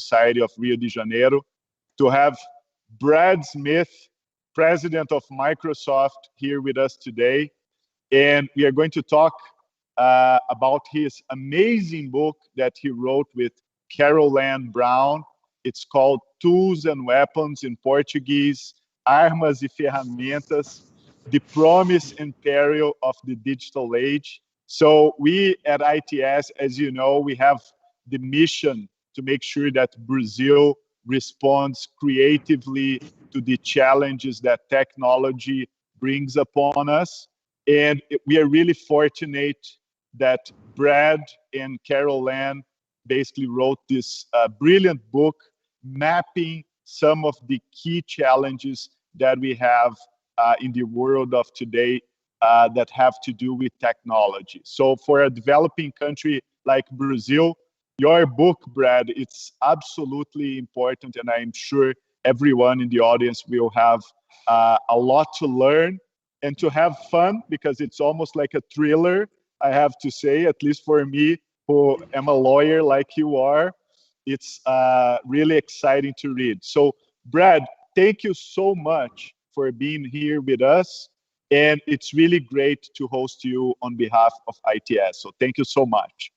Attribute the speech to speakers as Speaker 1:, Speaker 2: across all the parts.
Speaker 1: Society of Rio de Janeiro, to have Brad Smith, president of Microsoft, here with us today. And we are going to talk about his amazing book that he wrote with Carol Ann Brown. It's called Tools and Weapons, in Portuguese, Armas e Ferramentas, The Promise and Peril of the Digital Age. So we at ITS, as you know, we have the mission to make sure that Brazil responds creatively to the challenges that technology brings upon us. And we are really fortunate that Brad and Carol Ann basically wrote this brilliant book mapping some of the key challenges that we have in the world of today that have to do with technology. So for a developing country like Brazil, your book, Brad, it's absolutely important, and I'm sure everyone in the audience will have a lot to learn and to have fun, because it's almost like a thriller, I have to say, at least for me, who am a lawyer like you are. It's really exciting to read. So, Brad, thank you so much for being here with us. And it's really great to host you on behalf of ITS. So thank you so much.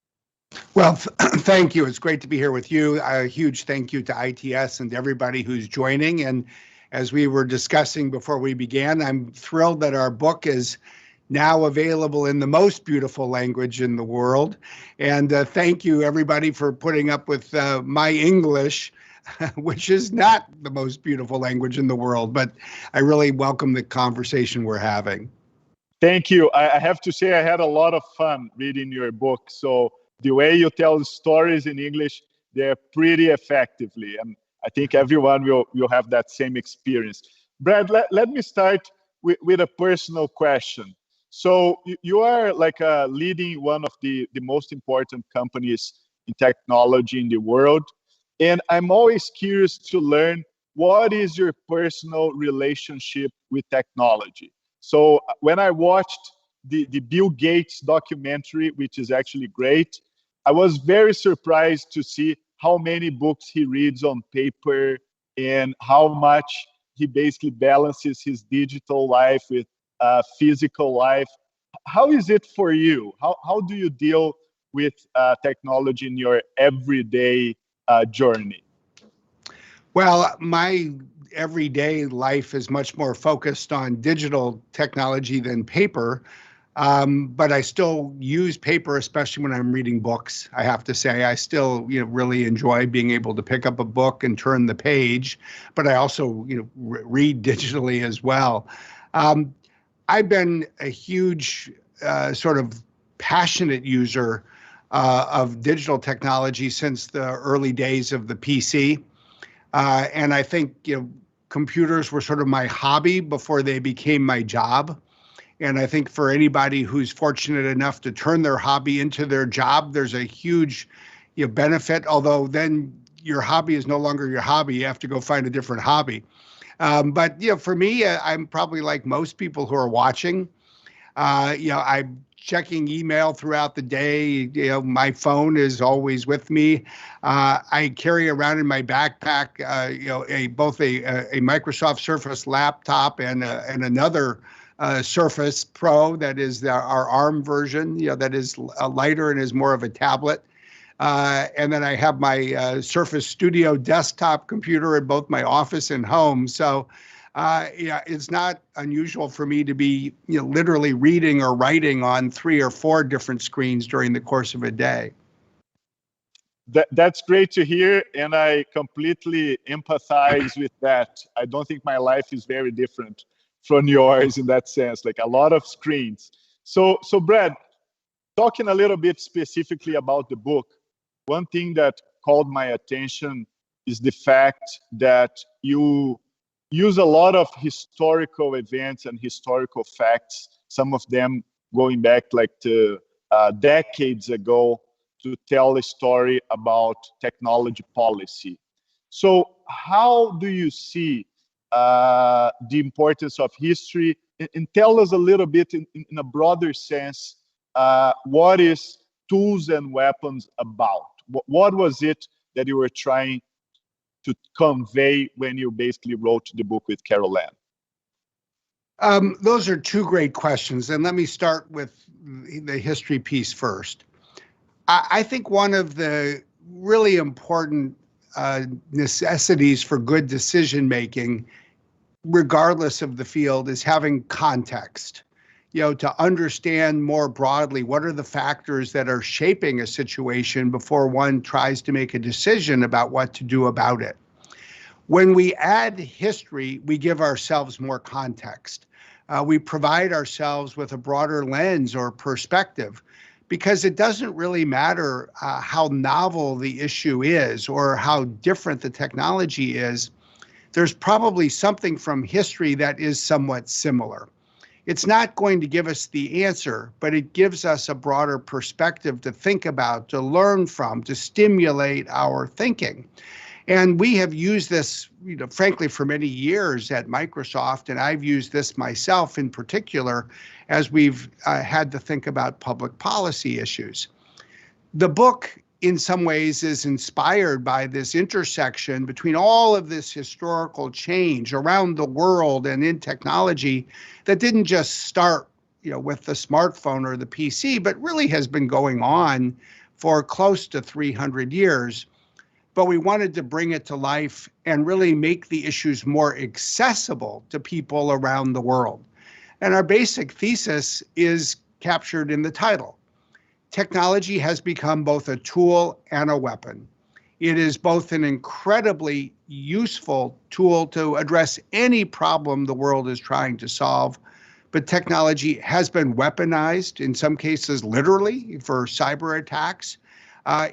Speaker 2: Well, thank you. It's great to be here with you. A huge thank you to ITS and everybody who's joining. And as we were discussing before we began, I'm thrilled that our book is now available in the most beautiful language in the world. And thank you, everybody, for putting up with my English, which is not the most beautiful language in the world, but I really welcome the conversation we're having.
Speaker 1: Thank you. I have to say I had a lot of fun reading your book. So the way you tell stories in English, they're pretty effectively. And I think everyone will have that same experience. Brad, let me start with a personal question. So you are like leading one of the most important companies in technology in the world. And I'm always curious to learn, what is your personal relationship with technology? So when I watched the Bill Gates documentary, which is actually great, I was very surprised to see how many books he reads on paper and how much he basically balances his digital life with physical life. How is it for you? How do you deal with technology in your everyday journey?
Speaker 2: Well, my everyday life is much more focused on digital technology than paper, but I still use paper, especially when I'm reading books. I have to say, I still, really enjoy being able to pick up a book and turn the page, but I also, read digitally as well. I've been a huge sort of passionate user of digital technology since the early days of the PC. And I think, computers were sort of my hobby before they became my job. And I think for anybody who's fortunate enough to turn their hobby into their job, there's a huge benefit, although then your hobby is no longer your hobby. You have to go find a different hobby. But for me, I'm probably like most people who are watching. I'm checking email throughout the day. My phone is always with me. I carry around in my backpack, both a Microsoft Surface laptop and another Surface Pro that is our ARM version. That is lighter and is more of a tablet. And then I have my Surface Studio desktop computer in both my office and home. So, it's not unusual for me to be, literally reading or writing on 3 or 4 different screens during the course of a day.
Speaker 1: That's great to hear, and I completely empathize with that. I don't think my life is very different from yours in that sense, like a lot of screens. So Brad, talking a little bit specifically about the book, one thing that called my attention is the fact that you use a lot of historical events and historical facts, some of them going back like to decades ago, to tell a story about technology policy. So how do you see the importance of history? And tell us a little bit in a broader sense, what is Tools and Weapons about? What was it that you were trying to convey when you basically wrote the book with Carol Ann?
Speaker 2: Those are two great questions. And let me start with the history piece first. I think one of the really important necessities for good decision making, regardless of the field, is having context. To understand more broadly what are the factors that are shaping a situation before one tries to make a decision about what to do about it. When we add history, we give ourselves more context. We provide ourselves with a broader lens or perspective, because it doesn't really matter how novel the issue is or how different the technology is. There's probably something from history that is somewhat similar. It's not going to give us the answer, but it gives us a broader perspective to think about, to learn from, to stimulate our thinking. And we have used this, frankly, for many years at Microsoft, and I've used this myself in particular as we've had to think about public policy issues. The book, in some ways, is inspired by this intersection between all of this historical change around the world and in technology that didn't just start, with the smartphone or the PC, but really has been going on for close to 300 years. But we wanted to bring it to life and really make the issues more accessible to people around the world. And our basic thesis is captured in the title. Technology has become both a tool and a weapon. It is both an incredibly useful tool to address any problem the world is trying to solve, but technology has been weaponized, in some cases literally, for cyber attacks.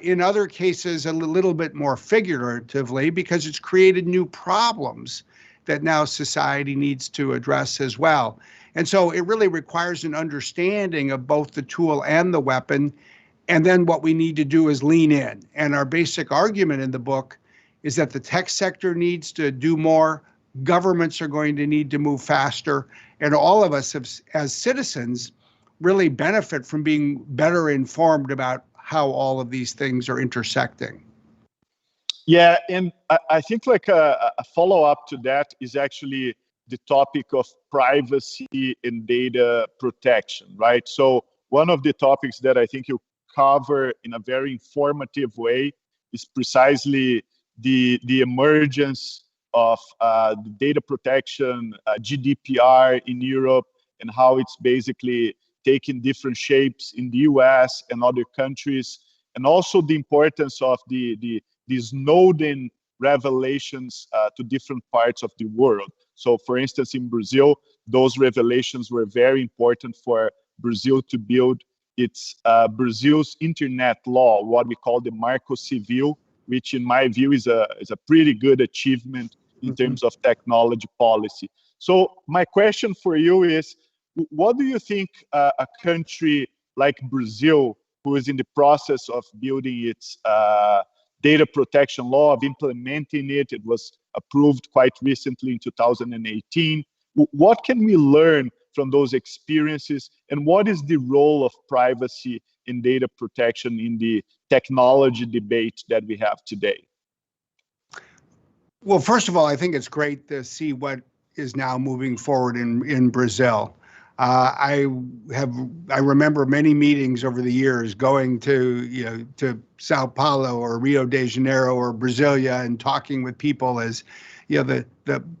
Speaker 2: In other cases, a little bit more figuratively, because it's created new problems that now society needs to address as well. And so it really requires an understanding of both the tool and the weapon. And then what we need to do is lean in. And our basic argument in the book is that the tech sector needs to do more, governments are going to need to move faster, and all of us as citizens really benefit from being better informed about how all of these things are intersecting.
Speaker 1: Yeah, and I think like a follow-up to that is actually the topic of privacy and data protection, right? So one of the topics that I think you cover in a very informative way is precisely the emergence of the data protection, GDPR in Europe, and how it's basically taking different shapes in the US and other countries, and also the importance of the Snowden revelations to different parts of the world. So for instance, in Brazil, those revelations were very important for Brazil to build its Brazil's internet law, what we call the Marco Civil, which in my view is a pretty good achievement in terms of technology policy. So my question for you is, what do you think a country like Brazil, who is in the process of building its data protection law, of implementing it, it was approved quite recently in 2018, what can we learn from those experiences, and what is the role of privacy in data protection in the technology debate that we have today?
Speaker 2: Well, first of all, I think it's great to see what is now moving forward in Brazil. I remember many meetings over the years going to Sao Paulo or Rio de Janeiro or Brasilia and talking with people as the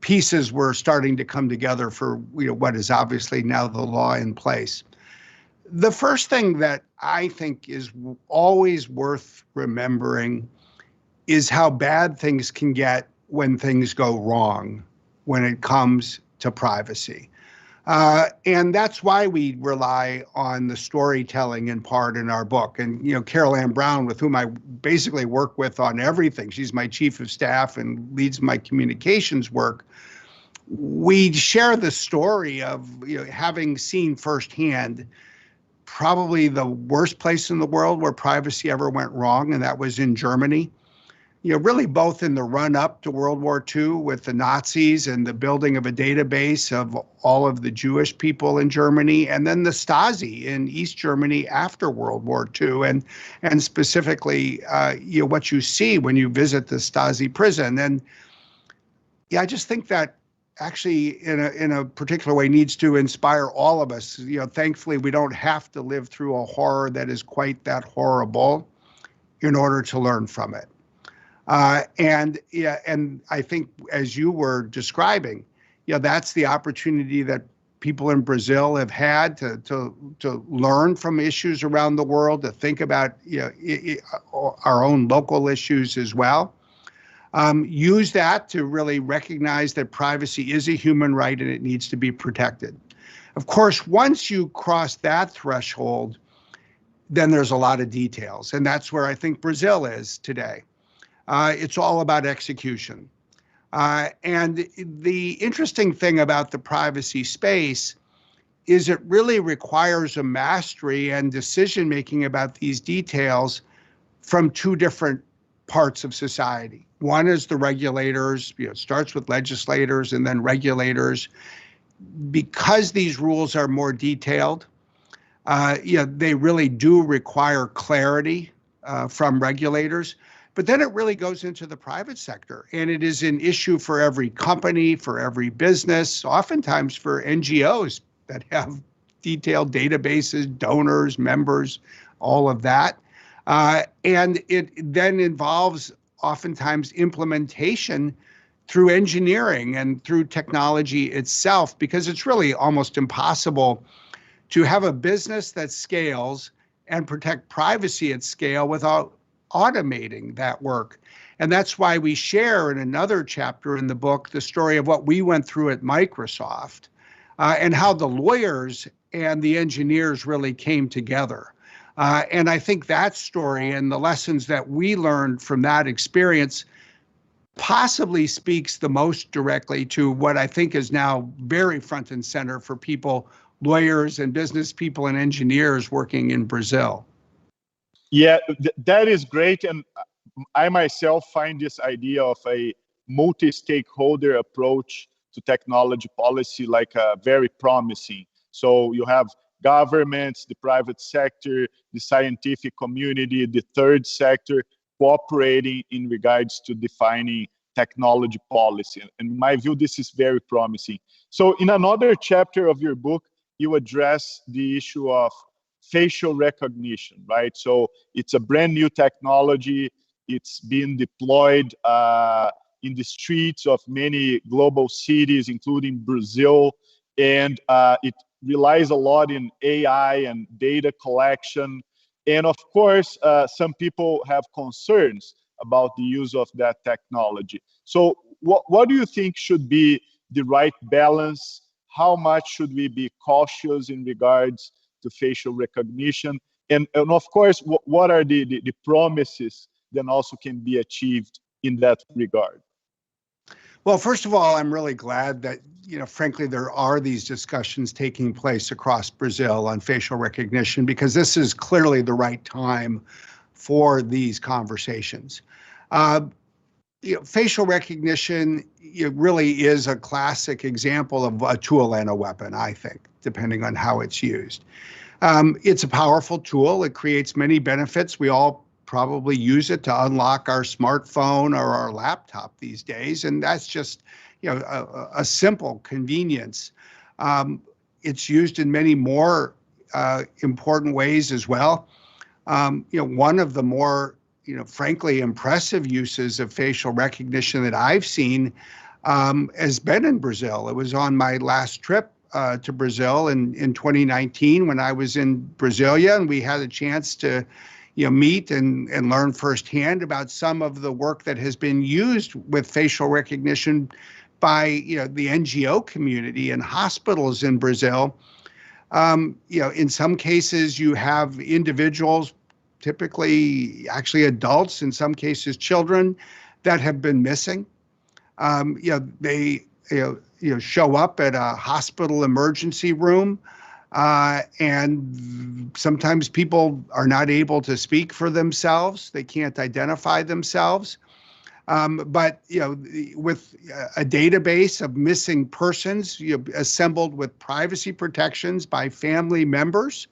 Speaker 2: pieces were starting to come together for what is obviously now the law in place. The first thing that I think is always worth remembering is how bad things can get when things go wrong when it comes to privacy. And that's why we rely on the storytelling in part in our book. And, Carol Ann Brown, with whom I basically work with on everything, she's my chief of staff and leads my communications work. We share the story of, having seen firsthand probably the worst place in the world where privacy ever went wrong, and that was in Germany. really both in the run-up to World War II with the Nazis and the building of a database of all of the Jewish people in Germany, and then the Stasi in East Germany after World War II, and specifically, what you see when you visit the Stasi prison. And I just think that actually in a particular way needs to inspire all of us. Thankfully, we don't have to live through a horror that is quite that horrible in order to learn from it. And I think, as you were describing, that's the opportunity that people in Brazil have had to learn from issues around the world, to think about our own local issues as well. Use that to really recognize that privacy is a human right and it needs to be protected. Of course, once you cross that threshold, then there's a lot of details, and that's where I think Brazil is today. It's all about execution. And the interesting thing about the privacy space is it really requires a mastery and decision-making about these details from two different parts of society. One is the regulators, it starts with legislators and then regulators. Because these rules are more detailed, they really do require clarity from regulators. But then it really goes into the private sector, and it is an issue for every company, for every business, oftentimes for NGOs that have detailed databases, donors, members, all of that. And it then involves oftentimes implementation through engineering and through technology itself, because it's really almost impossible to have a business that scales and protect privacy at scale without automating that work. And that's why we share in another chapter in the book the story of what we went through at Microsoft and how the lawyers and the engineers really came together. And I think that story and the lessons that we learned from that experience possibly speaks the most directly to what I think is now very front and center for people, lawyers and business people and engineers working in Brazil.
Speaker 1: Yeah, that is great. And I myself find this idea of a multi-stakeholder approach to technology policy like very promising. So you have governments, the private sector, the scientific community, the third sector cooperating in regards to defining technology policy. And in my view, this is very promising. So in another chapter of your book, you address the issue of facial recognition, right? So it's a brand new technology. It's being deployed in the streets of many global cities, including Brazil. And it relies a lot in AI and data collection. And of course, some people have concerns about the use of that technology. So what do you think should be the right balance? How much should we be cautious in regards to facial recognition? And of course, what are the promises that also can be achieved in that regard?
Speaker 2: Well, first of all, I'm really glad that, frankly, there are these discussions taking place across Brazil on facial recognition, because this is clearly the right time for these conversations. Facial recognition, it really is a classic example of a tool and a weapon, I think, depending on how it's used. It's a powerful tool. It creates many benefits. We all probably use it to unlock our smartphone or our laptop these days, and that's just a simple convenience. It's used in many more important ways as well. One of the more frankly impressive uses of facial recognition that I've seen has been in Brazil. It was on my last trip to Brazil in 2019 when I was in Brasilia, and we had a chance to meet and learn firsthand about some of the work that has been used with facial recognition by the NGO community and hospitals in Brazil. In some cases you have individuals, typically actually adults, in some cases children, that have been missing. They show up at a hospital emergency room, and sometimes people are not able to speak for themselves. They can't identify themselves. But with a database of missing persons assembled with privacy protections by family members,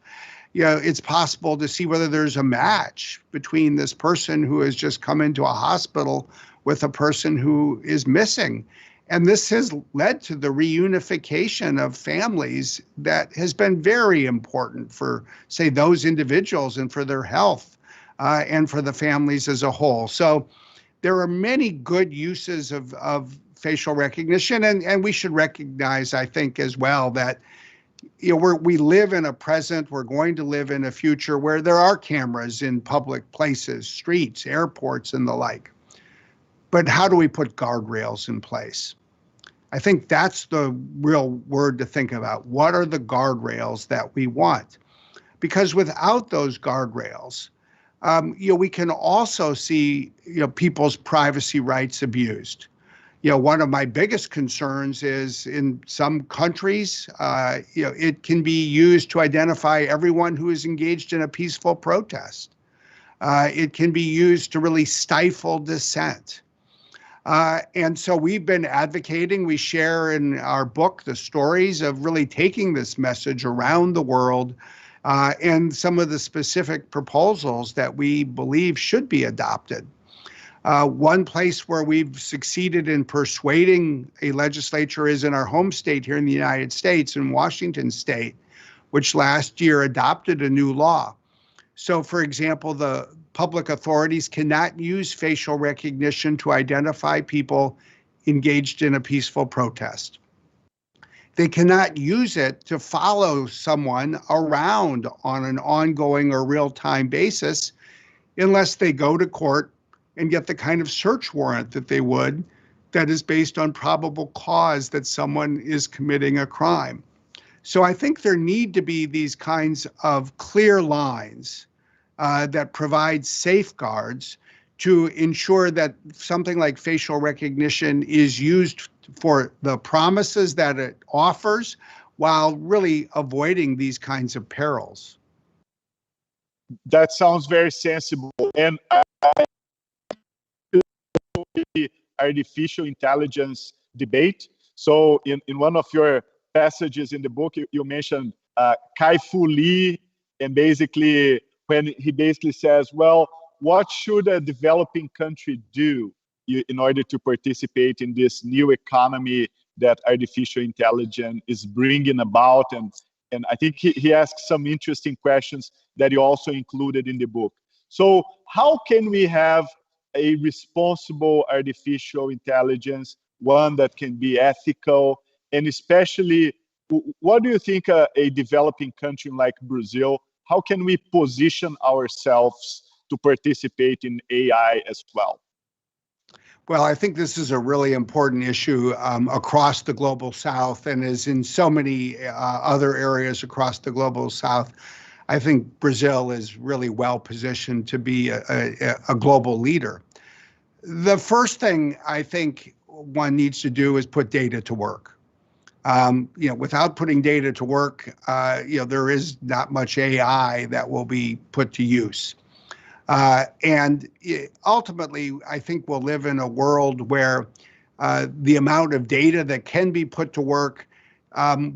Speaker 2: it's possible to see whether there's a match between this person who has just come into a hospital with a person who is missing. And this has led to the reunification of families that has been very important for, say, those individuals and for their health and for the families as a whole. So there are many good uses of facial recognition, and we should recognize, I think, as well, that we live in a present, we're going to live in a future where there are cameras in public places, streets, airports, and the like. But how do we put guardrails in place? I think that's the real word to think about. What are the guardrails that we want? Because without those guardrails, we can also see people's privacy rights abused. One of my biggest concerns is in some countries, it can be used to identify everyone who is engaged in a peaceful protest. It can be used to really stifle dissent. And so we've been advocating, we share in our book the stories of really taking this message around the world and some of the specific proposals that we believe should be adopted. One place where we've succeeded in persuading a legislature is in our home state here in the United States, in Washington State, which last year adopted a new law. So, for example, the public authorities cannot use facial recognition to identify people engaged in a peaceful protest. They cannot use it to follow someone around on an ongoing or real-time basis unless they go to court and get the kind of search warrant that they would that is based on probable cause that someone is committing a crime. So I think there need to be these kinds of clear lines that provide safeguards to ensure that something like facial recognition is used for the promises that it offers while really avoiding these kinds of perils.
Speaker 1: That sounds very sensible. And the artificial intelligence debate. So in one of your passages in the book, you mentioned Kai-Fu Lee, and basically when he basically says, well, what should a developing country do in order to participate in this new economy that artificial intelligence is bringing about? And I think he asks some interesting questions that you also included in the book. So how can we have a responsible artificial intelligence, one that can be ethical, and especially, what do you think a developing country like Brazil, how can we position ourselves to participate in AI as well?
Speaker 2: Well, I think this is a really important issue across the global South, and is in so many other areas across the global South. I think Brazil is really well positioned to be a global leader. The first thing I think one needs to do is put data to work. Without putting data to work, there is not much AI that will be put to use. And ultimately, I think we'll live in a world where the amount of data that can be put to work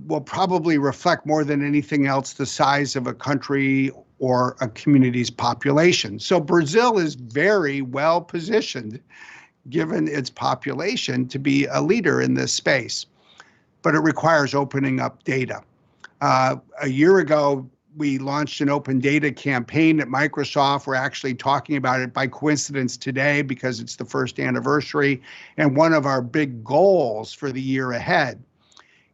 Speaker 2: will probably reflect more than anything else the size of a country or a community's population. So Brazil is very well positioned, given its population, to be a leader in this space. But it requires opening up data. A year ago, we launched an open data campaign at Microsoft. We're actually talking about it by coincidence today because it's the first anniversary. And one of our big goals for the year ahead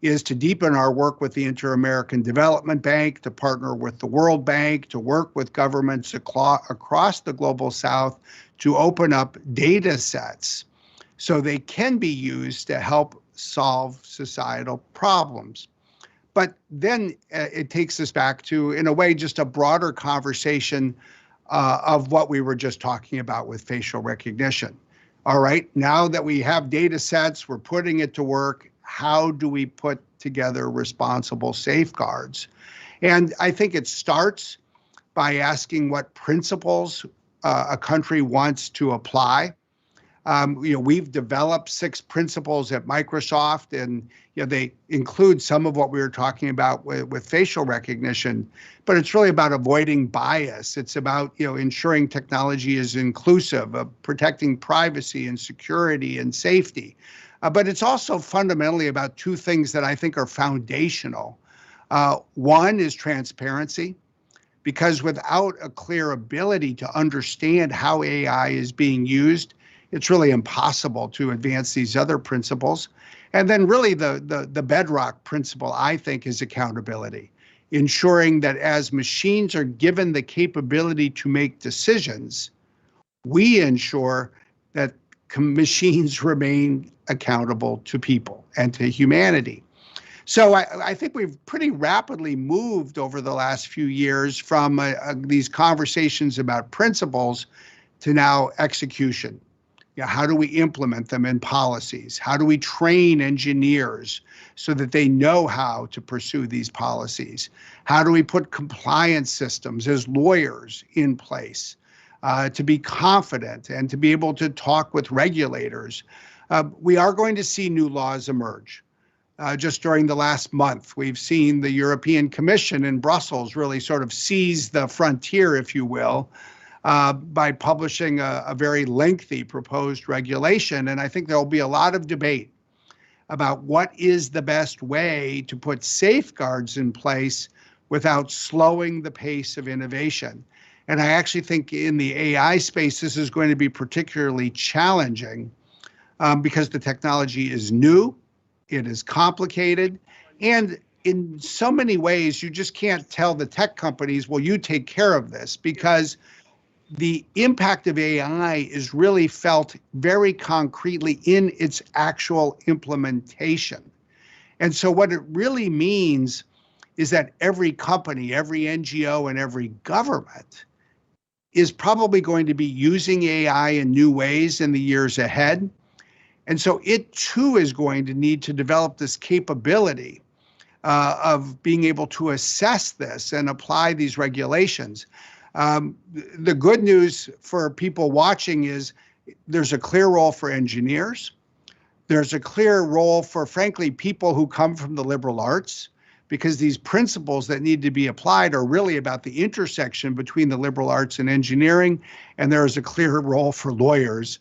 Speaker 2: is to deepen our work with the Inter-American Development Bank, to partner with the World Bank, to work with governments across the global South to open up data sets so they can be used to help solve societal problems. But then it takes us back to, in a way, just a broader conversation of what we were just talking about with facial recognition. All right, now that we have data sets, we're putting it to work. How do we put together responsible safeguards? And I think it starts by asking what principles a country wants to apply. We've developed 6 principles at Microsoft, and they include some of what we were talking about with facial recognition, but it's really about avoiding bias. It's about ensuring technology is inclusive, of protecting privacy and security and safety. But it's also fundamentally about 2 things that I think are foundational. One is transparency, because without a clear ability to understand how AI is being used, it's really impossible to advance these other principles. And then really the bedrock principle, I think, is accountability, ensuring that as machines are given the capability to make decisions, we ensure that machines remain accountable to people and to humanity. So I think we've pretty rapidly moved over the last few years from these conversations about principles to now execution. How do we implement them in policies? How do we train engineers so that they know how to pursue these policies? How do we put compliance systems as lawyers in place to be confident and to be able to talk with regulators? We are going to see new laws emerge. Just during the last month, we've seen the European Commission in Brussels really sort of seize the frontier, if you will, by publishing a very lengthy proposed regulation. And I think there'll be a lot of debate about what is the best way to put safeguards in place without slowing the pace of innovation. And I actually think in the AI space, this is going to be particularly challenging because the technology is new, it is complicated, and in so many ways, you just can't tell the tech companies, well, you take care of this, because the impact of AI is really felt very concretely in its actual implementation. And so what it really means is that every company, every NGO, and every government is probably going to be using AI in new ways in the years ahead. And so it too is going to need to develop this capability of being able to assess this and apply these regulations. The good news for people watching is there's a clear role for engineers. There's a clear role for, frankly, people who come from the liberal arts, because these principles that need to be applied are really about the intersection between the liberal arts and engineering. And there is a clear role for lawyers.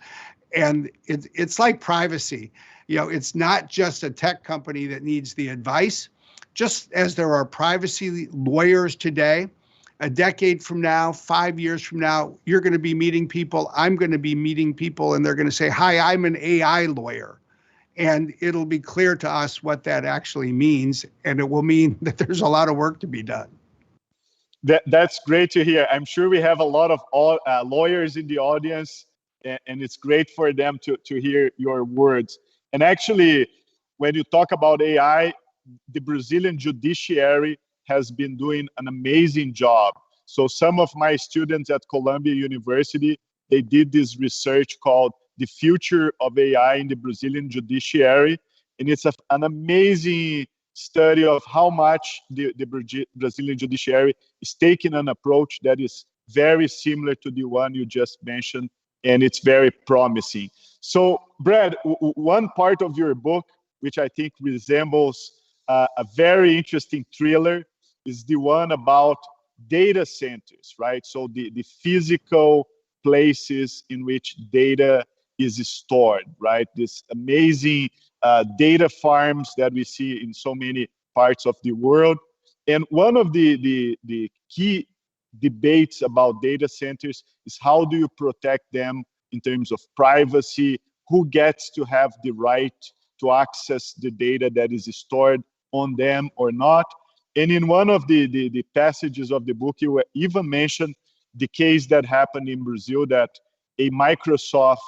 Speaker 2: And it's like privacy. It's not just a tech company that needs the advice. Just as there are privacy lawyers today, a decade from now, 5 years from now, you're going to be meeting people, I'm going to be meeting people, and they're going to say, hi, I'm an AI lawyer. And it'll be clear to us what that actually means, and it will mean that there's a lot of work to be done.
Speaker 1: That's great to hear. I'm sure we have a lot of lawyers in the audience, and it's great for them to hear your words. And actually, when you talk about AI, the Brazilian judiciary has been doing an amazing job. So some of my students at Columbia University, they did this research called The Future of AI in the Brazilian Judiciary. And it's an amazing study of how much the Brazilian judiciary is taking an approach that is very similar to the one you just mentioned, and it's very promising. So, Brad, one part of your book, which I think resembles a very interesting thriller, is the one about data centers, right? So the physical places in which data is stored, right? This amazing data farms that we see in so many parts of the world. And one of the key debates about data centers is how do you protect them in terms of privacy, who gets to have the right to access the data that is stored on them or not. And in one of the passages of the book, you even mentioned the case that happened in Brazil, that a Microsoft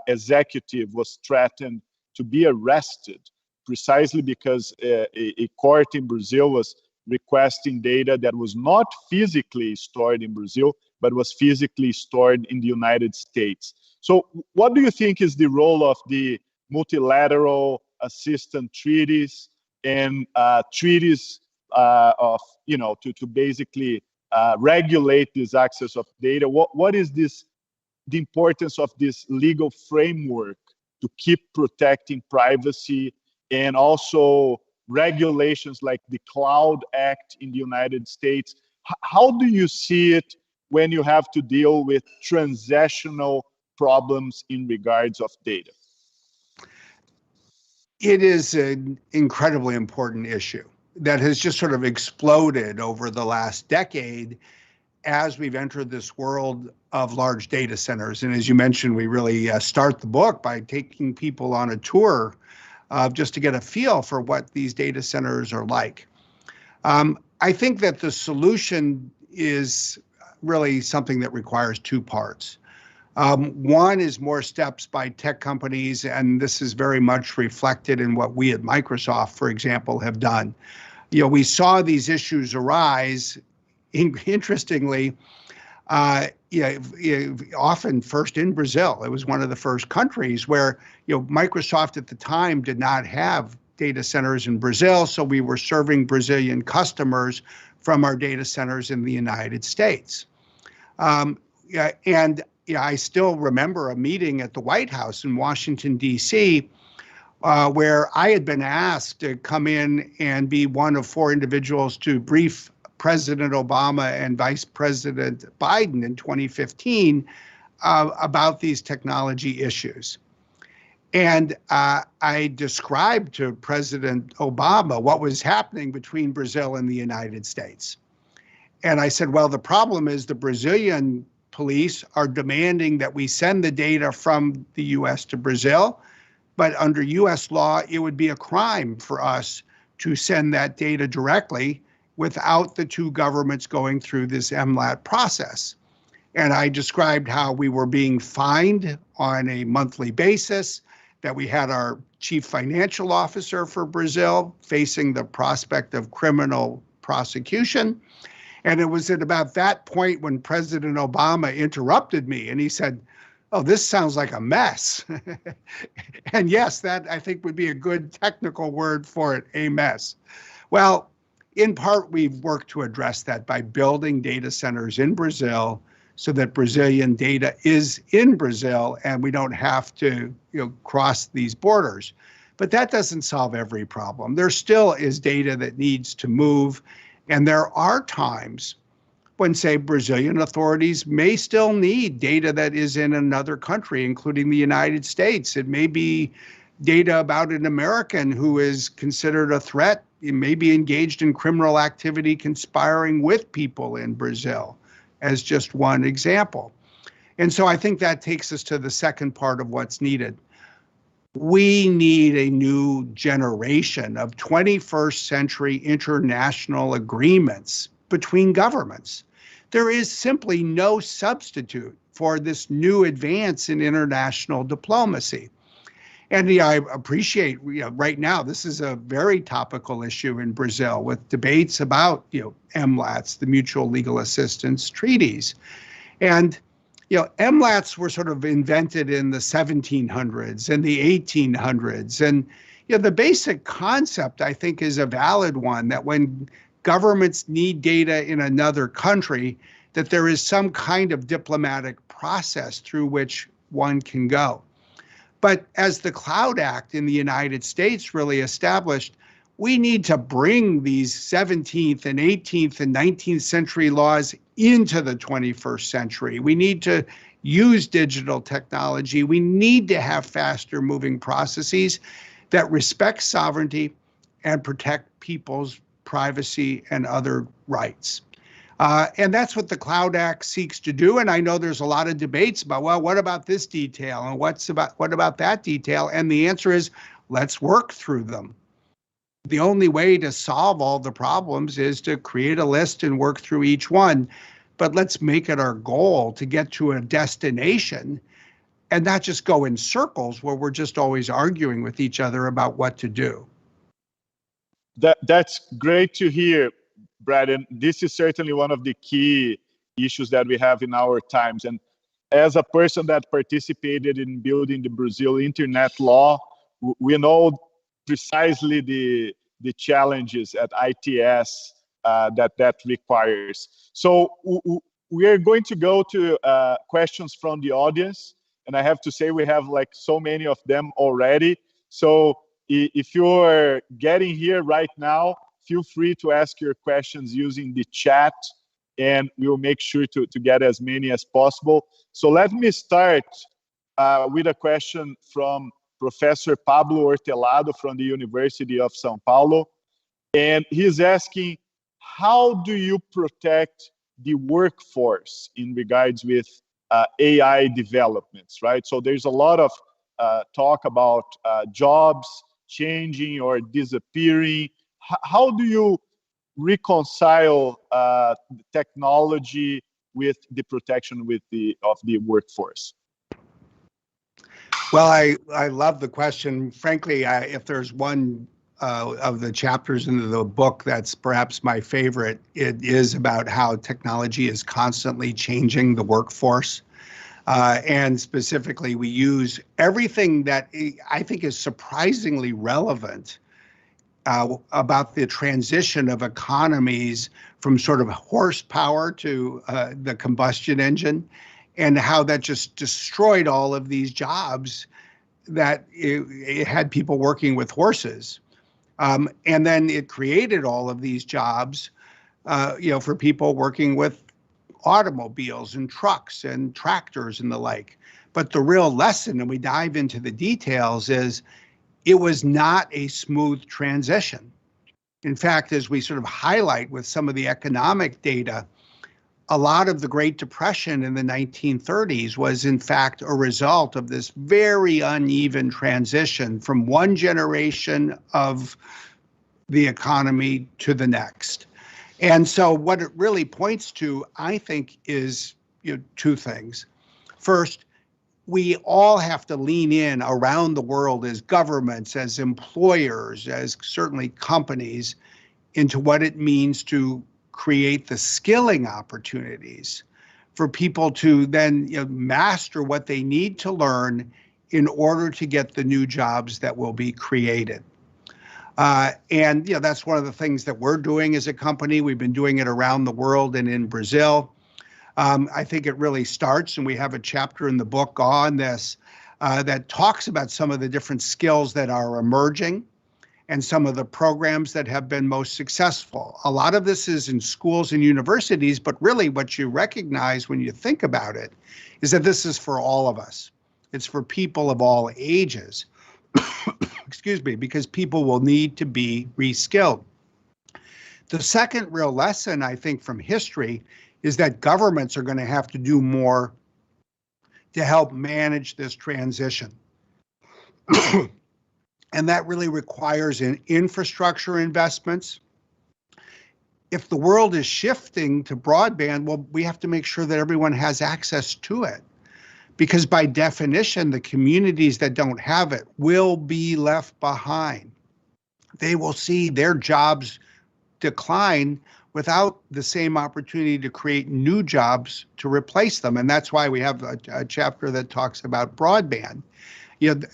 Speaker 1: executive was threatened to be arrested precisely because a court in Brazil was requesting data that was not physically stored in Brazil, but was physically stored in the United States. So what do you think is the role of the multilateral assistance treaties and treaties to basically regulate this access of data? What is this the importance of this legal framework to keep protecting privacy, and also regulations like the Cloud Act in the United States. How do you see it when you have to deal with transactional problems in regards of data?
Speaker 2: It is an incredibly important issue that has just sort of exploded over the last decade as we've entered this world of large data centers. And as you mentioned, we really start the book by taking people on a tour just to get a feel for what these data centers are like. I think that the solution is really something that requires two parts. One is more steps by tech companies, and this is very much reflected in what we at Microsoft, for example, have done. We saw these issues arise, interestingly, often first in Brazil. It was one of the first countries where Microsoft at the time did not have data centers in Brazil, so we were serving Brazilian customers from our data centers in the United States. I still remember a meeting at the White House in Washington, D.C., where I had been asked to come in and be one of 4 individuals to brief President Obama and Vice President Biden in 2015 about these technology issues. And I described to President Obama what was happening between Brazil and the United States. And I said, well, the problem is the Brazilian police are demanding that we send the data from the US to Brazil, but under US law, it would be a crime for us to send that data directly without the two governments going through this MLAT process. And I described how we were being fined on a monthly basis, that we had our chief financial officer for Brazil facing the prospect of criminal prosecution. And it was at about that point when President Obama interrupted me and he said, oh, this sounds like a mess. And yes, that I think would be a good technical word for it, a mess. Well, in part, we've worked to address that by building data centers in Brazil so that Brazilian data is in Brazil and we don't have to cross these borders. But that doesn't solve every problem. There still is data that needs to move. And there are times when, say, Brazilian authorities may still need data that is in another country, including the United States. It may be data about an American who is considered a threat. It may be engaged in criminal activity conspiring with people in Brazil, as just one example. And so I think that takes us to the second part of what's needed. We need a new generation of 21st century international agreements between governments. There is simply no substitute for this new advance in international diplomacy. And I appreciate, right now, this is a very topical issue in Brazil with debates about, MLATs, the mutual legal assistance treaties. And, MLATs were sort of invented in the 1700s and the 1800s. And, the basic concept, I think, is a valid one, that when governments need data in another country, that there is some kind of diplomatic process through which one can go. But as the Cloud Act in the United States really established, we need to bring these 17th and 18th and 19th century laws into the 21st century. We need to use digital technology. We need to have faster moving processes that respect sovereignty and protect people's privacy and other rights. And that's what the Cloud Act seeks to do. And I know there's a lot of debates about, well, what about this detail? And what about that detail? And the answer is, let's work through them. The only way to solve all the problems is to create a list and work through each one. But let's make it our goal to get to a destination and not just go in circles where we're just always arguing with each other about what to do.
Speaker 1: That's great to hear, Brad, and this is certainly one of the key issues that we have in our times. And as a person that participated in building the Brazil internet law, we know precisely the challenges at ITS that requires. So we are going to go to questions from the audience. And I have to say, we have like so many of them already. So if you're getting here right now, feel free to ask your questions using the chat, and we'll make sure to get as many as possible. So let me start with a question from Professor Pablo Hortelado from the University of São Paulo. And he's asking, how do you protect the workforce in regards with AI developments, right? So there's a lot of talk about jobs changing or disappearing. How do you reconcile technology with the protection of the workforce?
Speaker 2: Well, I love the question. Frankly, if there's one of the chapters in the book that's perhaps my favorite, it is about how technology is constantly changing the workforce. And specifically, we use everything that I think is surprisingly relevant about the transition of economies from sort of horsepower to the combustion engine, and how that just destroyed all of these jobs that it had people working with horses. And then it created all of these jobs, for people working with automobiles and trucks and tractors and the like. But the real lesson, and we dive into the details, is it was not a smooth transition. In fact, as we sort of highlight with some of the economic data, a lot of the Great Depression in the 1930s was in fact a result of this very uneven transition from one generation of the economy to the next. And so what it really points to, I think, is two things. First, we all have to lean in around the world as governments, as employers, as certainly companies, into what it means to create the skilling opportunities for people to then master what they need to learn in order to get the new jobs that will be created. And that's one of the things that we're doing as a company. We've been doing it around the world and in Brazil. I think it really starts, and we have a chapter in the book on this that talks about some of the different skills that are emerging and some of the programs that have been most successful. A lot of this is in schools and universities, but really what you recognize when you think about it is that this is for all of us. It's for people of all ages, excuse me, because people will need to be reskilled. The second real lesson, I think, from history is that governments are going to have to do more to help manage this transition. And that really requires infrastructure investments. If the world is shifting to broadband, well, we have to make sure that everyone has access to it. Because by definition, the communities that don't have it will be left behind. They will see their jobs decline without the same opportunity to create new jobs to replace them. And that's why we have a chapter that talks about broadband.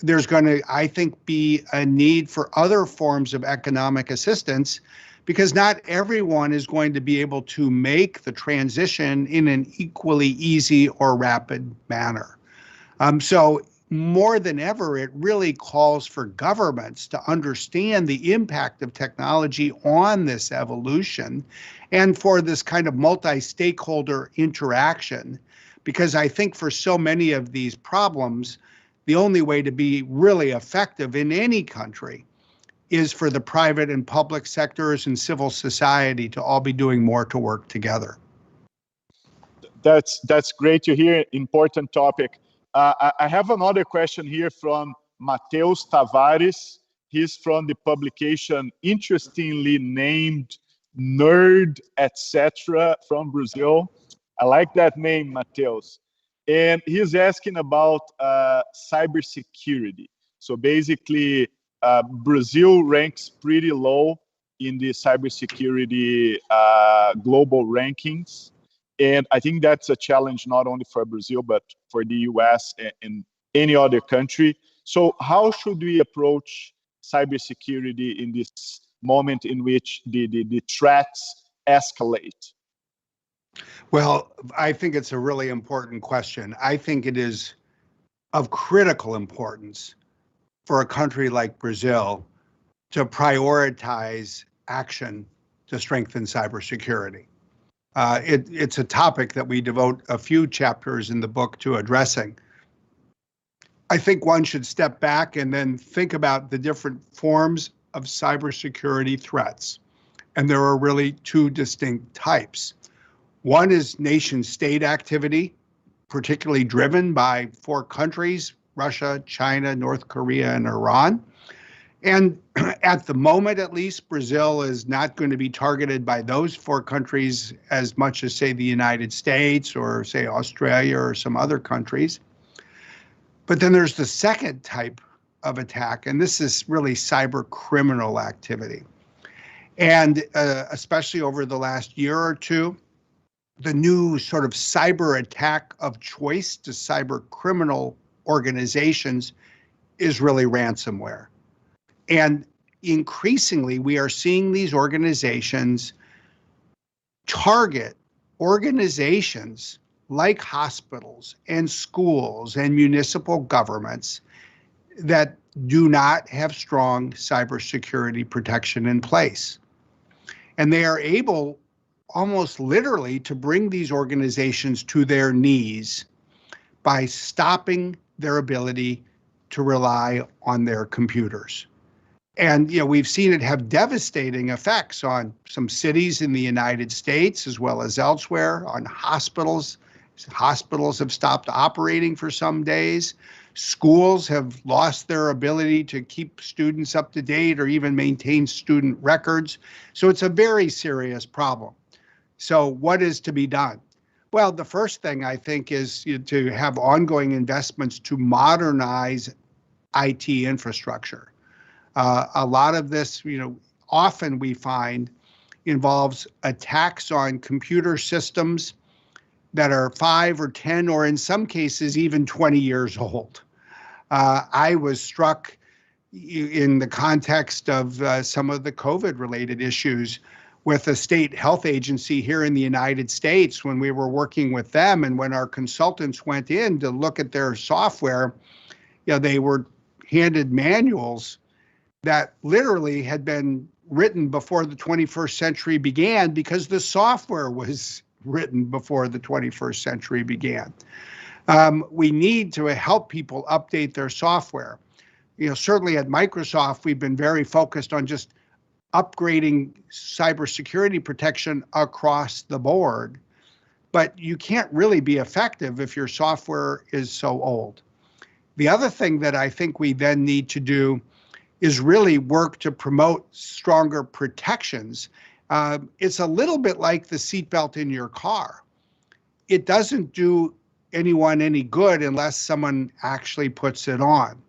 Speaker 2: There's going to, I think, be a need for other forms of economic assistance, because not everyone is going to be able to make the transition in an equally easy or rapid manner. So more than ever, it really calls for governments to understand the impact of technology on this evolution and for this kind of multi-stakeholder interaction, because I think for so many of these problems, the only way to be really effective in any country is for the private and public sectors and civil society to all be doing more to work together.
Speaker 1: That's great to hear. Important topic. I have another question here from Mateus Tavares. He's from the publication interestingly named Nerd, etc. from Brazil. I like that name, Mateus. And he's asking about cybersecurity. So basically, Brazil ranks pretty low in the cybersecurity global rankings. And I think that's a challenge not only for Brazil, but for the US and any other country. So how should we approach cybersecurity in this moment in which the threats escalate?
Speaker 2: Well, I think it's a really important question. I think it is of critical importance for a country like Brazil to prioritize action to strengthen cybersecurity. It's a topic that we devote a few chapters in the book to addressing. I think one should step back and then think about the different forms of cybersecurity threats. And there are really two distinct types. One is nation-state activity, particularly driven by four countries: Russia, China, North Korea, and Iran. And at the moment, at least, Brazil is not going to be targeted by those four countries as much as, say, the United States or, say, Australia or some other countries. But then there's the second type of attack, and this is really cyber criminal activity. And especially over the last year or two, the new sort of cyber attack of choice to cyber criminal organizations is really ransomware. And increasingly, we are seeing these organizations target organizations like hospitals and schools and municipal governments that do not have strong cybersecurity protection in place. And they are able almost literally to bring these organizations to their knees by stopping their ability to rely on their computers. And we've seen it have devastating effects on some cities in the United States as well as elsewhere, on hospitals. Hospitals have stopped operating for some days. Schools have lost their ability to keep students up to date or even maintain student records. So it's a very serious problem. So what is to be done? Well, the first thing I think is to have ongoing investments to modernize IT infrastructure. A lot of this, often we find involves attacks on computer systems that are 5 or 10, or in some cases, even 20 years old. I was struck in the context of some of the COVID-related issues with a state health agency here in the United States when we were working with them, and when our consultants went in to look at their software, they were handed manuals that literally had been written before the 21st century began because the software was written before the 21st century began. We need to help people update their software. Certainly at Microsoft, we've been very focused on just upgrading cybersecurity protection across the board, but you can't really be effective if your software is so old. The other thing that I think we then need to do is really work to promote stronger protections. It's a little bit like the seatbelt in your car. It doesn't do anyone any good unless someone actually puts it on.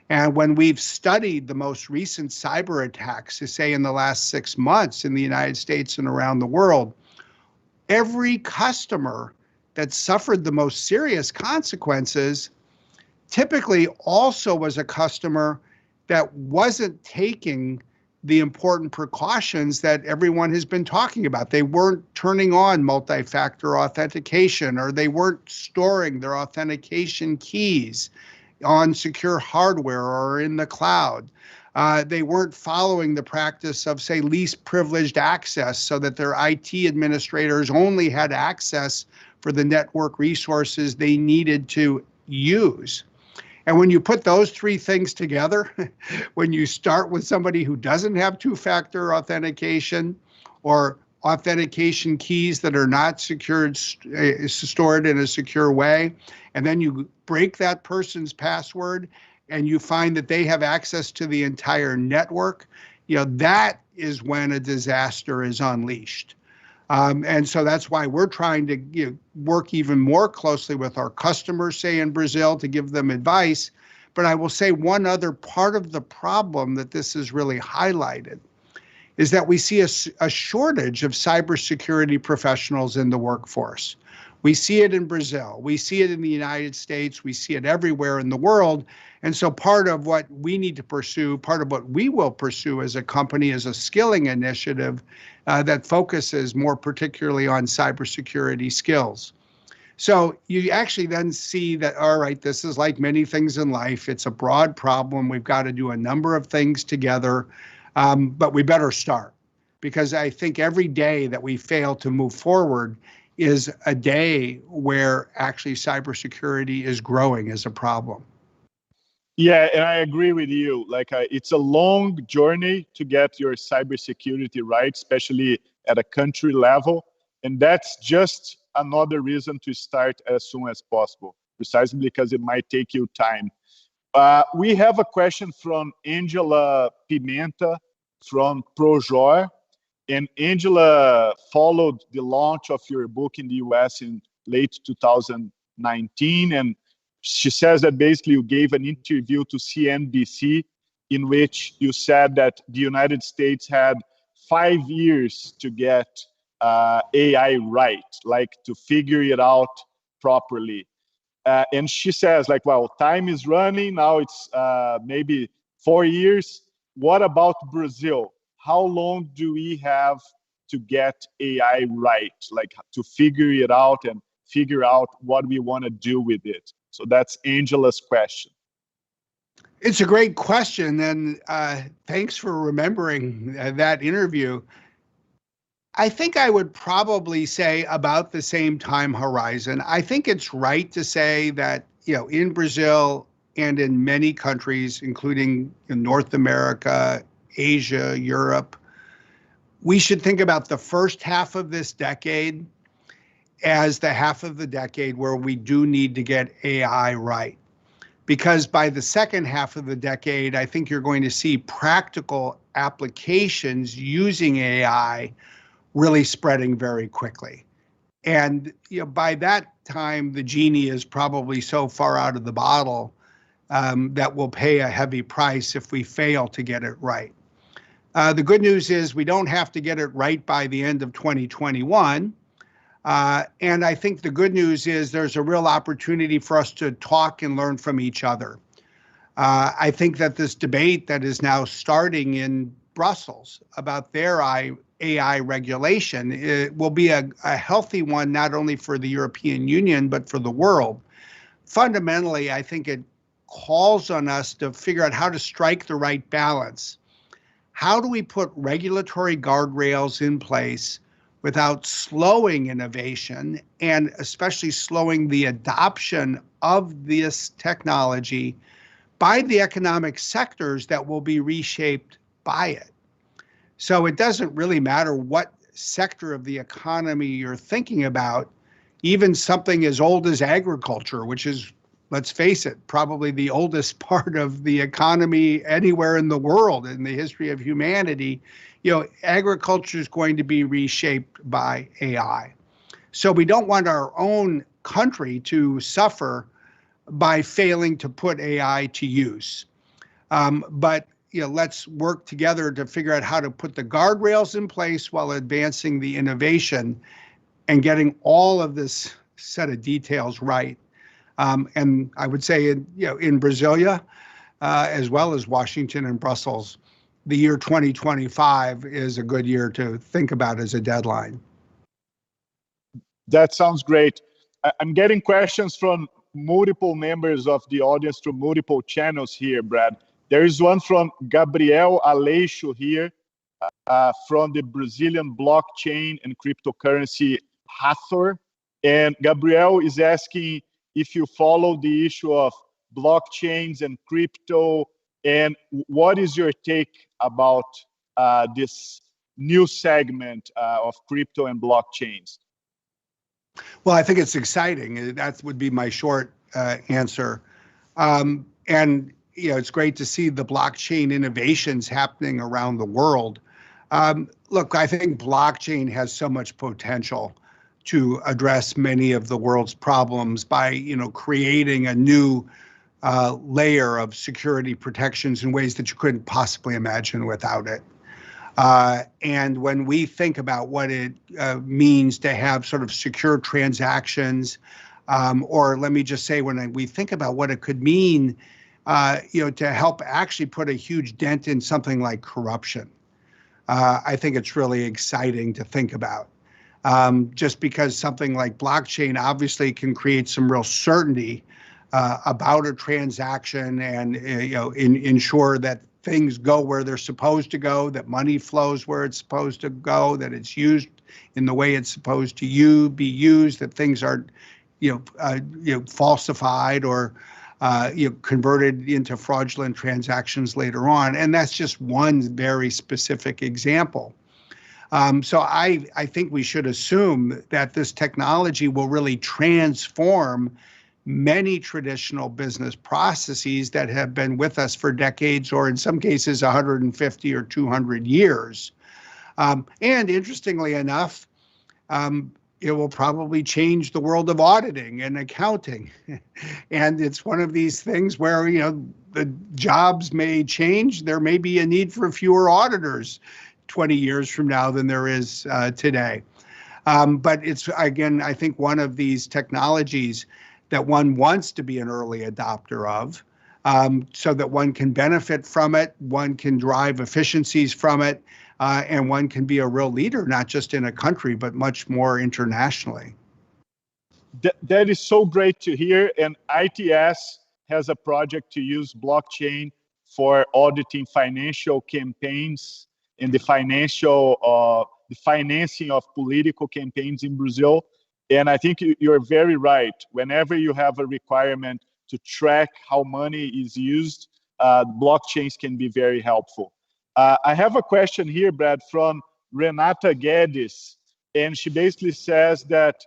Speaker 2: And when we've studied the most recent cyber attacks, say in the last 6 months in the United States and around the world, every customer that suffered the most serious consequences typically also was a customer that wasn't taking the important precautions that everyone has been talking about. They weren't turning on multi-factor authentication, or they weren't storing their authentication keys on secure hardware or in the cloud. They weren't following the practice of, say, least privileged access so that their IT administrators only had access for the network resources they needed to use. And when you put those three things together, when you start with somebody who doesn't have two-factor authentication or authentication keys that are not secured, stored in a secure way, and then you break that person's password and you find that they have access to the entire network, that is when a disaster is unleashed. And so that's why we're trying to work even more closely with our customers, say in Brazil, to give them advice. But I will say one other part of the problem that this has really highlighted is that we see a shortage of cybersecurity professionals in the workforce. We see it in Brazil. We see it in the United States. We see it everywhere in the world. And so part of what we need to pursue, part of what we will pursue as a company is a skilling initiative that focuses more particularly on cybersecurity skills. So you actually then see that, all right, this is like many things in life. It's a broad problem. We've got to do a number of things together, but we better start, because I think every day that we fail to move forward is a day where actually cybersecurity is growing as a problem.
Speaker 1: Yeah, and I agree with you. Like, it's a long journey to get your cybersecurity right, especially at a country level. And that's just another reason to start as soon as possible, precisely because it might take you time. We have a question from Angela Pimenta from Projor. And Angela followed the launch of your book in the US in late 2019. And she says that basically you gave an interview to CNBC in which you said that the United States had 5 years to get AI right, like to figure it out properly. And she says, like, well, time is running. Now it's maybe 4 years. What about Brazil? How long do we have to get AI right, like to figure it out and figure out what we want to do with it? So that's Angela's question.
Speaker 2: It's a great question, and thanks for remembering that interview. I think I would probably say about the same time horizon. I think it's right to say that, in Brazil and in many countries, including in North America, Asia, Europe, we should think about the first half of this decade as the half of the decade where we do need to get AI right. Because by the second half of the decade, I think you're going to see practical applications using AI really spreading very quickly. And by that time, the genie is probably so far out of the bottle that we'll pay a heavy price if we fail to get it right. The good news is we don't have to get it right by the end of 2021. And I think the good news is there's a real opportunity for us to talk and learn from each other. I think that this debate that is now starting in Brussels about their AI regulation, it will be a healthy one, not only for the European Union, but for the world. Fundamentally, I think it calls on us to figure out how to strike the right balance. How do we put regulatory guardrails in place without slowing innovation, and especially slowing the adoption of this technology by the economic sectors that will be reshaped by it? So it doesn't really matter what sector of the economy you're thinking about, even something as old as agriculture, which is, let's face it, probably the oldest part of the economy anywhere in the world in the history of humanity. Agriculture is going to be reshaped by AI. So we don't want our own country to suffer by failing to put AI to use. But let's work together to figure out how to put the guardrails in place while advancing the innovation and getting all of this set of details right. And I would say in Brasilia, as well as Washington and Brussels, the year 2025 is a good year to think about as a deadline.
Speaker 1: That sounds great. I'm getting questions from multiple members of the audience through multiple channels here, Brad. There is one from Gabriel Aleixo here, from the Brazilian blockchain and cryptocurrency Hathor. And Gabriel is asking if you follow the issue of blockchains and crypto, and what is your take about this new segment of crypto and blockchains?
Speaker 2: Well, I think it's exciting. That would be my short answer. And it's great to see the blockchain innovations happening around the world. Look, I think blockchain has so much potential to address many of the world's problems by, creating a new layer of security protections in ways that you couldn't possibly imagine without it. And when we think about what it means to have sort of secure transactions, or let me just say, when we think about what it could mean, to help actually put a huge dent in something like corruption, I think it's really exciting to think about. Just because something like blockchain obviously can create some real certainty about a transaction and ensure that things go where they're supposed to go, that money flows where it's supposed to go, that it's used in the way it's supposed to be used, that things aren't falsified or converted into fraudulent transactions later on. And that's just one very specific example. So I think we should assume that this technology will really transform many traditional business processes that have been with us for decades, or in some cases 150 or 200 years. And interestingly enough, it will probably change the world of auditing and accounting. And it's one of these things where, the jobs may change. There may be a need for fewer auditors 20 years from now than there is today. But it's, again, I think one of these technologies that one wants to be an early adopter of, so that one can benefit from it, one can drive efficiencies from it, and one can be a real leader, not just in a country, but much more internationally.
Speaker 1: That is so great to hear. And ITS has a project to use blockchain for auditing financial campaigns and the financing of political campaigns in Brazil. And I think you're very right. Whenever you have a requirement to track how money is used, blockchains can be very helpful. I have a question here, Brad, from Renata Guedes, and she basically says that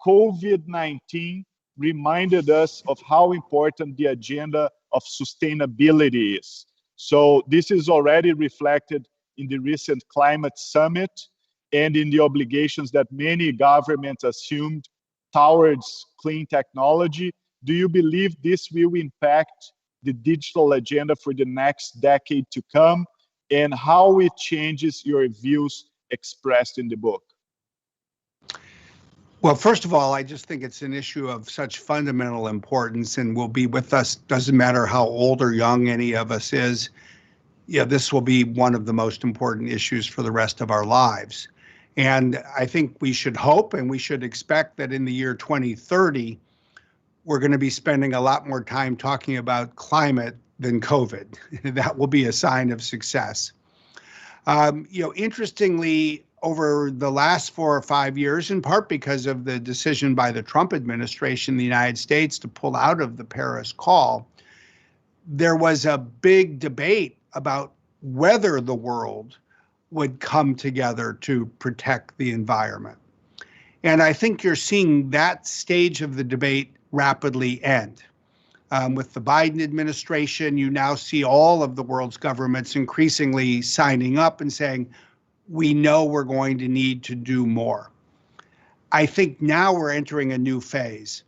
Speaker 1: COVID-19 reminded us of how important the agenda of sustainability is. So this is already reflected in the recent climate summit and in the obligations that many governments assumed towards clean technology. Do you believe this will impact the digital agenda for the next decade to come, and how it changes your views expressed in the book?
Speaker 2: Well, first of all, I just think it's an issue of such fundamental importance and will be with us, doesn't matter how old or young any of us is. This will be one of the most important issues for the rest of our lives. And I think we should hope and we should expect that in the year 2030, we're going to be spending a lot more time talking about climate than COVID. That will be a sign of success. Interestingly, over the last 4 or 5 years, in part because of the decision by the Trump administration in the United States to pull out of the Paris call, there was a big debate about whether the world would come together to protect the environment. And I think you're seeing that stage of the debate rapidly end. With the Biden administration, you now see all of the world's governments increasingly signing up and saying, we know we're going to need to do more. I think now we're entering a new phase.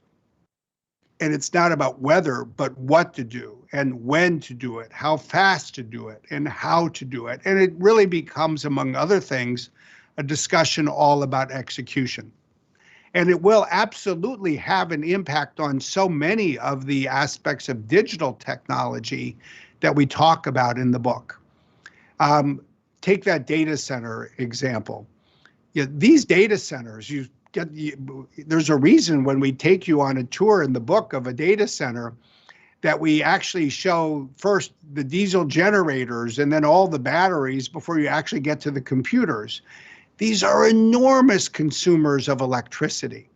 Speaker 2: And it's not about whether, but what to do and when to do it, how fast to do it, and how to do it. And it really becomes, among other things, a discussion all about execution. And it will absolutely have an impact on so many of the aspects of digital technology that we talk about in the book. Take that data center example. These data centers, there's a reason when we take you on a tour in the book of a data center that we actually show first the diesel generators and then all the batteries before you actually get to the computers. These are enormous consumers of electricity.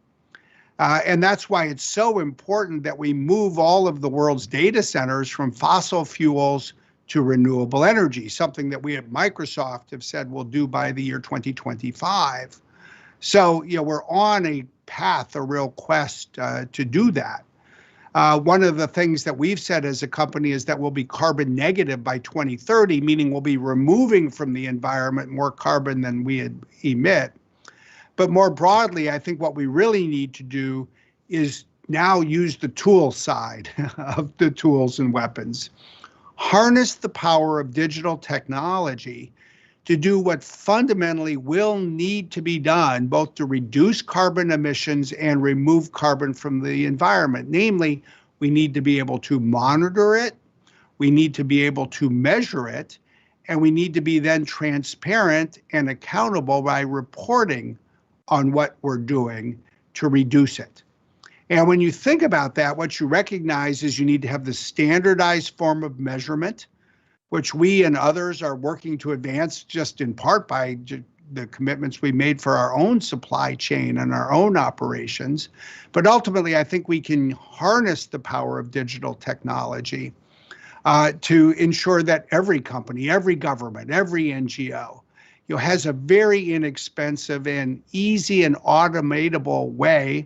Speaker 2: And that's why it's so important that we move all of the world's data centers from fossil fuels to renewable energy, something that we at Microsoft have said we'll do by the year 2025. So, we're on a path, a real quest to do that. One of the things that we've said as a company is that we'll be carbon negative by 2030, meaning we'll be removing from the environment more carbon than we emit. But more broadly, I think what we really need to do is now use the tool side of the tools and weapons. Harness the power of digital technology to do what fundamentally will need to be done, both to reduce carbon emissions and remove carbon from the environment. Namely, we need to be able to monitor it, we need to be able to measure it, and we need to be then transparent and accountable by reporting on what we're doing to reduce it. And when you think about that, what you recognize is you need to have the standardized form of measurement, which we and others are working to advance just in part by the commitments we made for our own supply chain and our own operations. But ultimately, I think we can harness the power of digital technology to ensure that every company, every government, every NGO, has a very inexpensive and easy and automatable way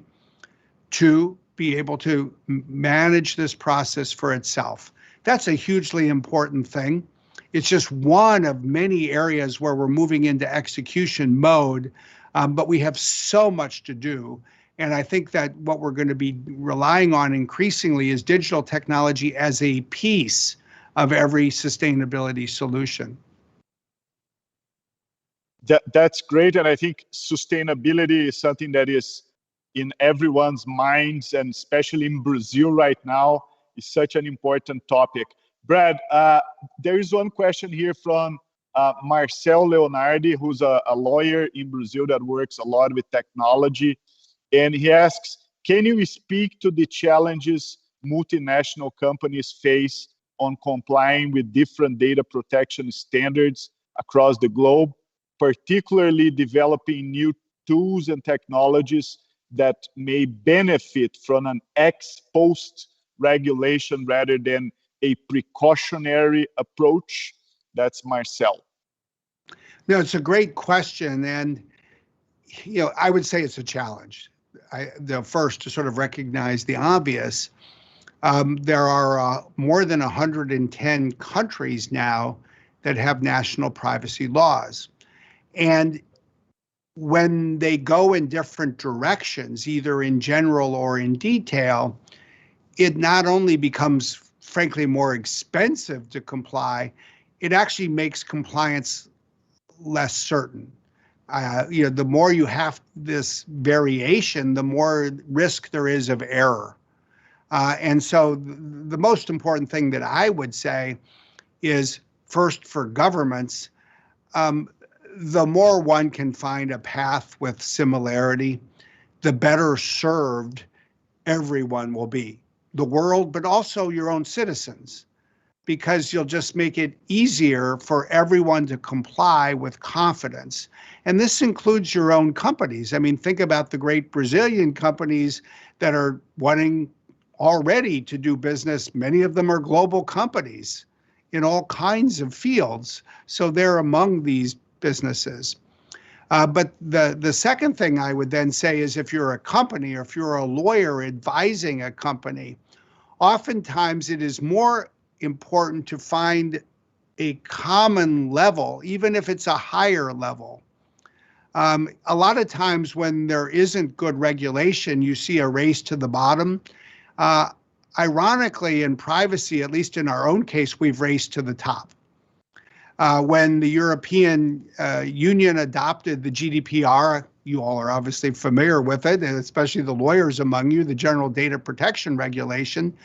Speaker 2: to be able to manage this process for itself. That's a hugely important thing. It's just one of many areas where we're moving into execution mode, but we have so much to do. And I think that what we're going to be relying on increasingly is digital technology as a piece of every sustainability solution.
Speaker 1: That's great. And I think sustainability is something that is in everyone's minds, and especially in Brazil right now, is such an important topic. Brad, there is one question here from Marcel Leonardi, who's a lawyer in Brazil that works a lot with technology. And he asks, can you speak to the challenges multinational companies face on complying with different data protection standards across the globe, particularly developing new tools and technologies that may benefit from an ex-post regulation rather than a precautionary approach? That's Marcel.
Speaker 2: No, it's a great question. And, I would say it's a challenge. The first to sort of recognize the obvious, there are more than 110 countries now that have national privacy laws. And when they go in different directions, either in general or in detail, it not only becomes, frankly, more expensive to comply, it actually makes compliance less certain. The more you have this variation, the more risk there is of error. And so the most important thing that I would say is, first, for governments, the more one can find a path with similarity, the better served everyone will be. The world, but also your own citizens, because you'll just make it easier for everyone to comply with confidence. And this includes your own companies. I mean, think about the great Brazilian companies that are wanting already to do business. Many of them are global companies in all kinds of fields. So they're among these businesses. But the second thing I would then say is, if you're a company or if you're a lawyer advising a company, oftentimes it is more important to find a common level, even if it's a higher level. A lot of times when there isn't good regulation, you see a race to the bottom. Ironically, in privacy, at least in our own case, we've raced to the top. When the European Union adopted the GDPR, you all are obviously familiar with it, and especially the lawyers among you, the General Data Protection Regulation,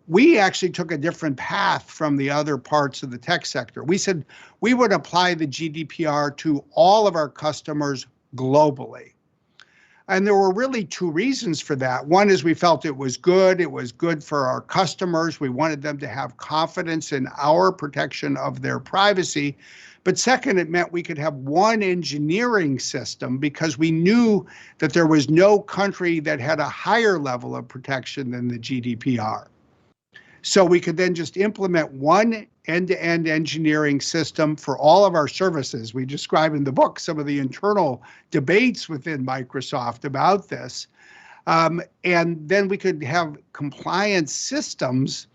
Speaker 2: we actually took a different path from the other parts of the tech sector. We said we would apply the GDPR to all of our customers globally. And there were really two reasons for that. One is we felt it was good. It was good for our customers. We wanted them to have confidence in our protection of their privacy. But second, it meant we could have one engineering system, because we knew that there was no country that had a higher level of protection than the GDPR. So we could then just implement one end-to-end engineering system for all of our services. We describe in the book some of the internal debates within Microsoft about this. And then we could have compliance systems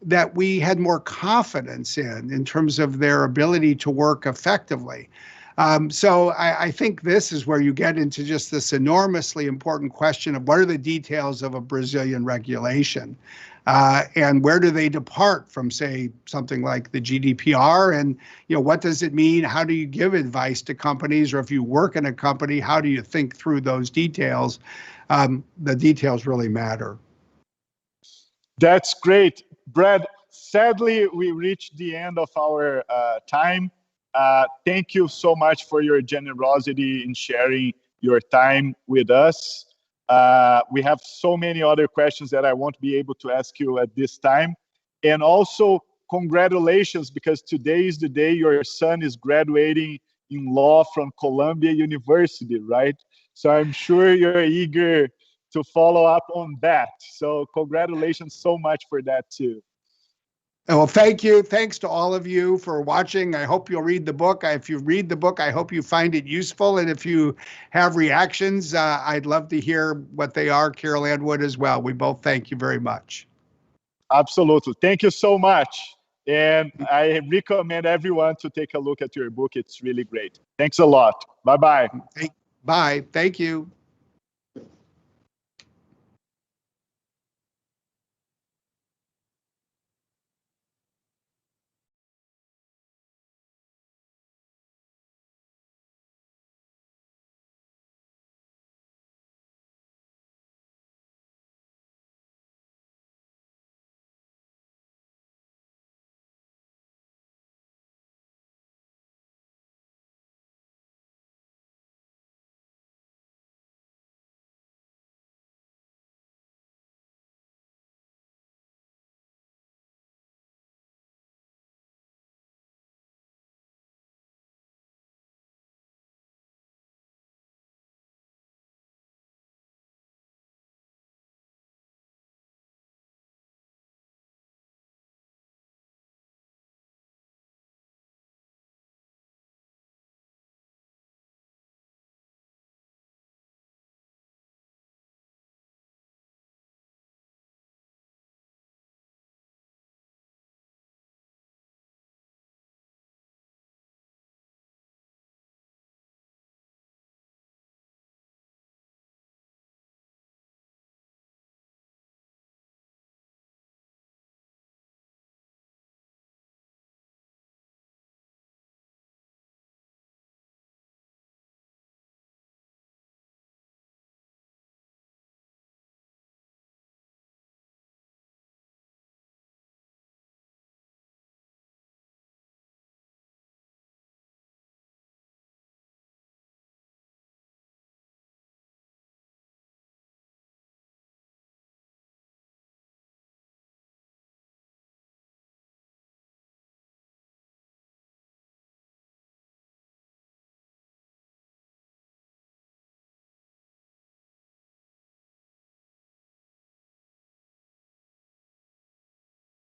Speaker 2: that we had more confidence in terms of their ability to work effectively. So I think this is where you get into just this enormously important question of what are the details of a Brazilian regulation. And where do they depart from, say, something like the GDPR? And what does it mean? How do you give advice to companies? Or if you work in a company, how do you think through those details? The details really matter.
Speaker 1: That's great. Brad, sadly, we reached the end of our time. Thank you so much for your generosity in sharing your time with us. We have so many other questions that I won't be able to ask you at this time. And also, congratulations, because today is the day your son is graduating in law from Columbia University, right? So I'm sure you're eager to follow up on that. So congratulations so much for that too.
Speaker 2: Well, thank you. Thanks to all of you for watching. I hope you'll read the book. If you read the book, I hope you find it useful. And if you have reactions, I'd love to hear what they are. Carol Ann would as well. We both thank you very much.
Speaker 1: Absolutely. Thank you so much. And I recommend everyone to take a look at your book. It's really great. Thanks a lot. Bye-bye.
Speaker 2: Bye. Thank you.